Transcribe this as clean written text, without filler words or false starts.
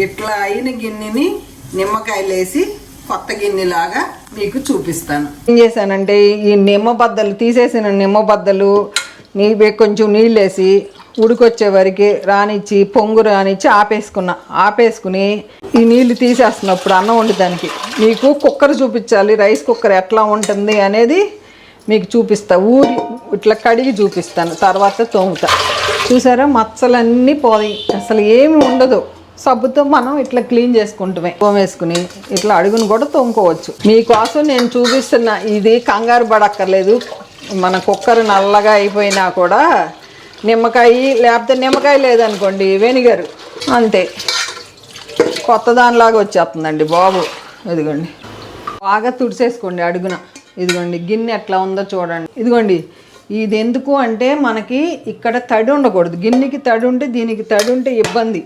ఇట్లా అయిన గిన్నెని నిమ్మకాయలు వేసి కొత్త గిన్నెలాగా మీకు చూపిస్తాను. ఏం చేశానంటే ఈ నిమ్మ బద్దలు తీసేసిన నిమ్మ బద్దలు కొంచెం నీళ్ళు వేసి ఉడికొచ్చే వరకు రానిచ్చి పొంగు రానిచ్చి ఆపేసుకుని ఈ నీళ్ళు తీసేస్తున్నప్పుడు అన్నం వండడానికి మీకు కుక్కర్ చూపించాలి. రైస్ కుక్కర్ ఎట్లా ఉంటుంది అనేది మీకు చూపిస్తా. ఇట్లా కడిగి చూపిస్తాను, తర్వాత తోముతా. చూసారా, మచ్చలన్నీ పోయి అసలు ఏమి ఉండదు. సబ్బుతో మనం ఇట్లా క్లీన్ చేసుకుంటామే. తోమేసుకుని ఇట్లా అడుగును కూడా తోముకోవచ్చు. మీకోసం నేను చూపిస్తున్నా. ఇది కంగారు పడక్కర్లేదు. మన కుక్కర్ నల్లగా అయిపోయినా కూడా నిమ్మకాయ, లేకపోతే నిమ్మకాయ లేదనుకోండి వెనిగర్, అంతే కొత్త దానిలాగా వచ్చేస్తుందండి బాబు. ఇదిగోండి, బాగా తుడిసేసుకోండి అడుగున. ఇదిగోండి గిన్నె ఎట్లా ఉందో చూడండి. ఇదిగోండి, ఇది ఎందుకు అంటే మనకి ఇక్కడ తడి ఉండకూడదు. గిన్నెకి తడి ఉంటే, దీనికి తడి ఉంటే ఇబ్బంది.